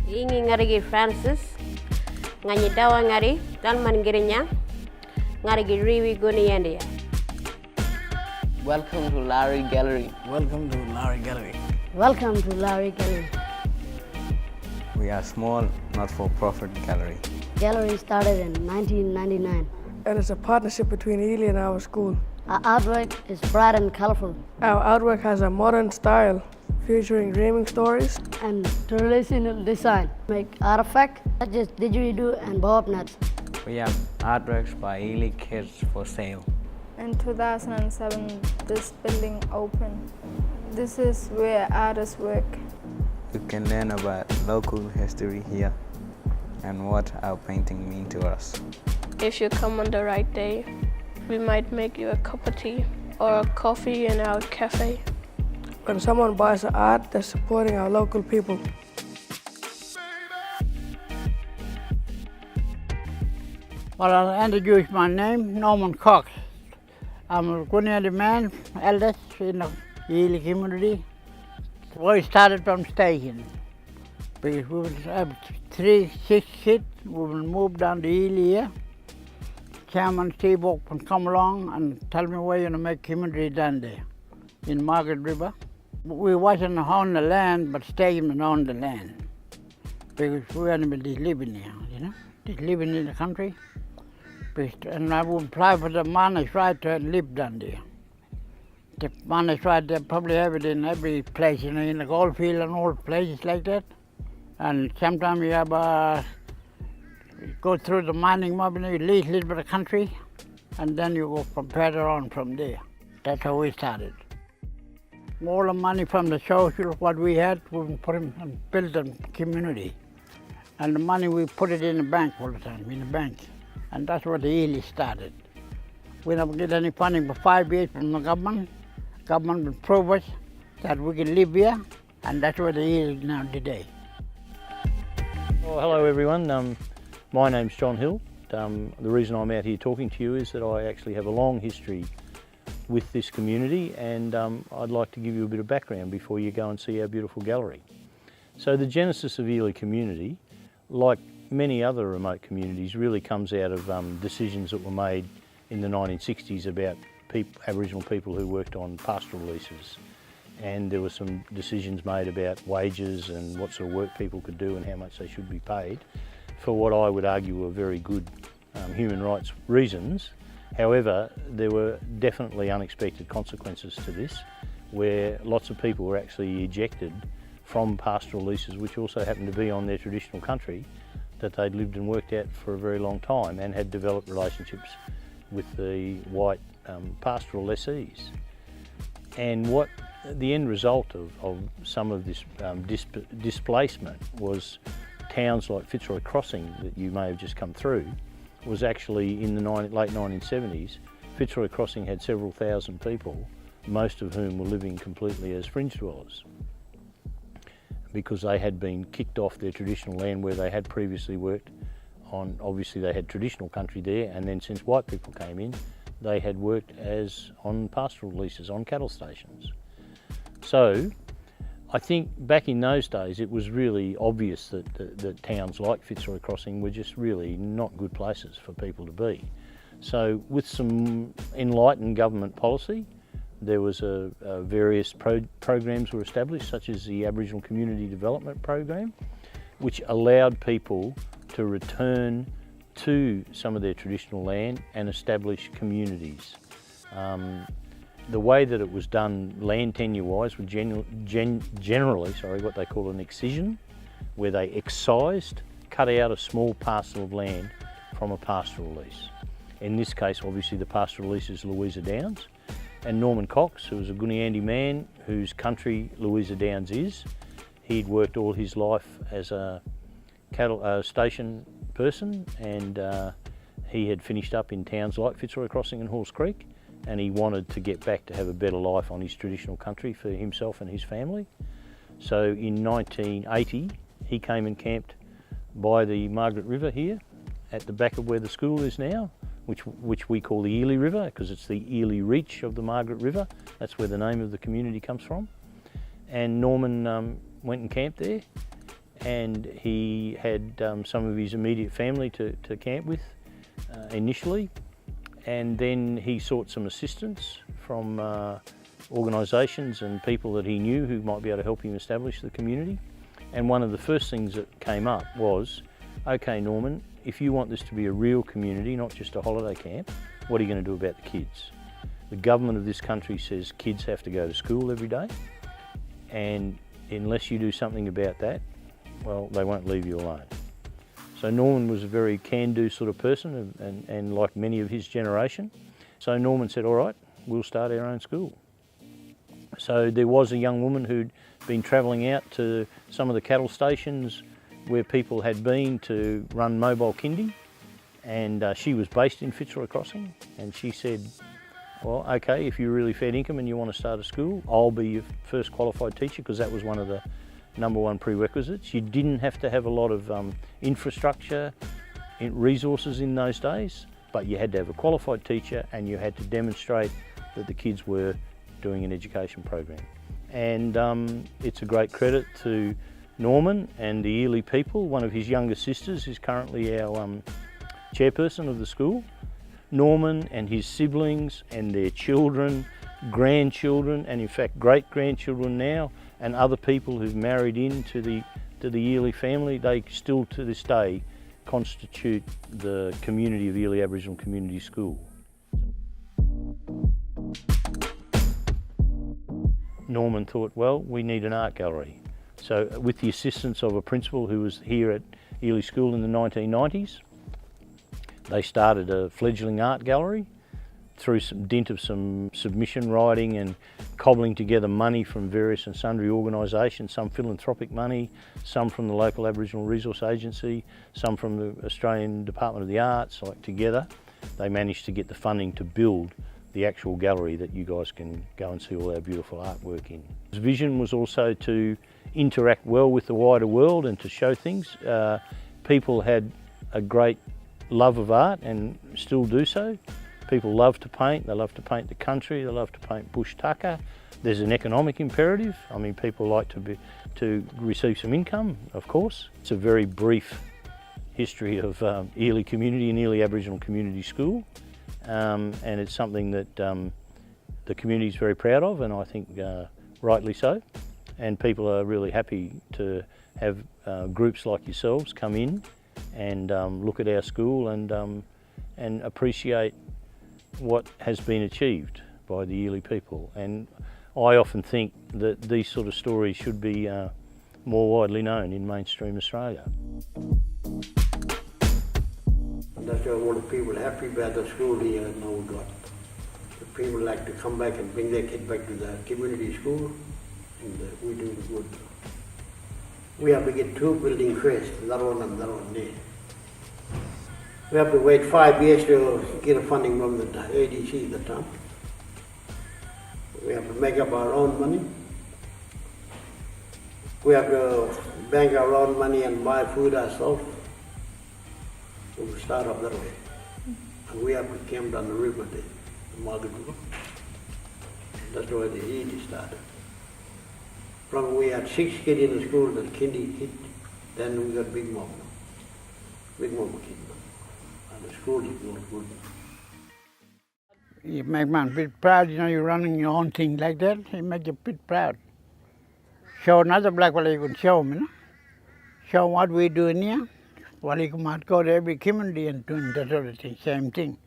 Ingi ngari Francis, ngani dawa ngari, dalman girinya, ngari riwi Gooniyandi. Welcome to Laarri Gallery. Welcome to Laarri Gallery. Welcome to Laarri Gallery. We are a small, not-for-profit gallery. Gallery started in 1999. And it's a partnership between Yiyili and our school. Our artwork is bright and colorful. Our artwork has a modern style, featuring dreaming stories and traditional design. Make artifacts such as didgeridoo and bob nuts. We have artworks by Yiyili kids for sale. In 2007, this building opened. This is where artists work. You can learn about local history here and what our painting means to us. If you come on the right day, we might make you a cup of tea or a coffee in our cafe. When someone buys our art, they're supporting our local people. Well, I'll introduce my name, Norman Cox. I'm a Gooniyandi man, eldest in the Yiyili community. We started from station. We have 6 kids. We will move down to Yiyili here. Chairman Steve can come along and tell me where you're going to make community down there in Margaret River. We wasn't on the land, but staying on the land. Because we weren't just living there, you know, just living in the country. And I would apply for the managed right to live down there. The managed right, they probably have it in every place, you know, in the gold field and all places like that. And sometimes you have go through the mining mob and you lease a little bit of country, and then you go from further on from there. That's how we started. All the money from the social, what we had, we put in and built a community. And the money, we put it in the bank all the time, in the bank. And that's what the Yiyili started. We never get any funding for 5 years from the government. Government will prove us that we can live here, and that's what the Yiyili is now today. Well, hello everyone. My name's John Hill. The reason I'm out here talking to you is that I actually have a long history with this community, and I'd like to give you a bit of background before you go and see our beautiful gallery. So the genesis of Yiyili community, like many other remote communities, really comes out of decisions that were made in the 1960s about Aboriginal people who worked on pastoral leases. And there were some decisions made about wages and what sort of work people could do and how much they should be paid, for what I would argue were very good human rights reasons. However, there were definitely unexpected consequences to this, where lots of people were actually ejected from pastoral leases, which also happened to be on their traditional country that they'd lived and worked out for a very long time and had developed relationships with the white pastoral lessees. And what the end result of some of this displacement was towns like Fitzroy Crossing that you may have just come through was actually in the late 1970s. Fitzroy Crossing had several thousand people, most of whom were living completely as fringe dwellers, because they had been kicked off their traditional land where they had previously worked on. Obviously they had traditional country there, and then since white people came in, they had worked as on pastoral leases on cattle stations. So I think back in those days it was really obvious that towns like Fitzroy Crossing were just really not good places for people to be. So with some enlightened government policy, there was various programs were established, such as the Aboriginal Community Development Program, which allowed people to return to some of their traditional land and establish communities. The way that it was done land tenure-wise was generally what they call an excision, where they excised, cut out a small parcel of land from a pastoral lease. In this case, obviously the pastoral lease is Louisa Downs, and Norman Cox, who was a Gooniyandi man whose country Louisa Downs is, he'd worked all his life as a cattle station person, and he had finished up in towns like Fitzroy Crossing and Halls Creek, and he wanted to get back to have a better life on his traditional country for himself and his family. So in 1980, he came and camped by the Margaret River here, at the back of where the school is now, which we call the Yiyili River, because it's the Yiyili reach of the Margaret River. That's where the name of the community comes from. And Norman went and camped there, and he had some of his immediate family to camp with initially, and then he sought some assistance from organisations and people that he knew who might be able to help him establish the community. And one of the first things that came up was, okay Norman, if you want this to be a real community, not just a holiday camp, what are you going to do about the kids? The government of this country says kids have to go to school every day, and unless you do something about that, well, they won't leave you alone. So Norman was a very can-do sort of person, and like many of his generation. So Norman said, all right, we'll start our own school. So there was a young woman who'd been travelling out to some of the cattle stations where people had been to run mobile kindy, and she was based in Fitzroy Crossing, and she said, well, okay, if you're really fair income and you want to start a school, I'll be your first qualified teacher, because that was one of the #1 prerequisites. You didn't have to have a lot of infrastructure, resources in those days, but you had to have a qualified teacher and you had to demonstrate that the kids were doing an education program. And it's a great credit to Norman and the Yiyili people. One of his younger sisters is currently our chairperson of the school. Norman and his siblings and their children, grandchildren, and in fact great-grandchildren now, and other people who've married into the Yiyili family, they still to this day constitute the community of Yiyili Aboriginal Community School. Norman thought, well, we need an art gallery. So with the assistance of a principal who was here at Yiyili School in the 1990s, they started a fledgling art gallery through some dint of some submission writing and cobbling together money from various and sundry organisations, some philanthropic money, some from the local Aboriginal Resource Agency, some from the Australian Department of the Arts. Like together, they managed to get the funding to build the actual gallery that you guys can go and see all our beautiful artwork in. His vision was also to interact well with the wider world and to show things. People had a great love of art and still do so. People love to paint, they love to paint the country, they love to paint bush tucker. There's an economic imperative. I mean, people like to receive some income, of course. It's a very brief history of Yiyili community and Yiyili Aboriginal Community School, and it's something that the community is very proud of, and I think rightly so. And people are really happy to have groups like yourselves come in and look at our school and appreciate what has been achieved by the Yiyili people. And I often think that these sort of stories should be more widely known in mainstream Australia. That's why all the people happy about the school here now we got. The people like to come back and bring their kid back to the community school, and we're doing good. We have to get 2 buildings first, that one and that one there. We have to wait 5 years to get a funding from the ADC at the time. We have to make up our own money. We have to bank our own money and buy food ourselves. So we start up that way. And we have to camp down the river there, the Margaret River. That's where the Yiyili started. From we had 6 kids in the school, the kindy kid, then we got big mob now. Big mob kid now. And the school is not good. You make man a bit proud, you know, you're running your own thing like that, you make you a bit proud. Show another black fella, you can show them, you know. Show them what we're doing here. Well, you might go to every community and doing that sort of thing, same thing.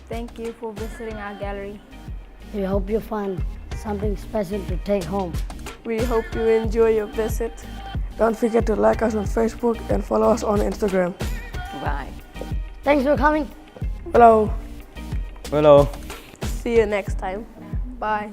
Thank you for visiting our gallery. We hope you find something special to take home. We hope you enjoy your visit. Don't forget to like us on Facebook and follow us on Instagram. Bye. Thanks for coming. Hello. Hello. See you next time. Bye.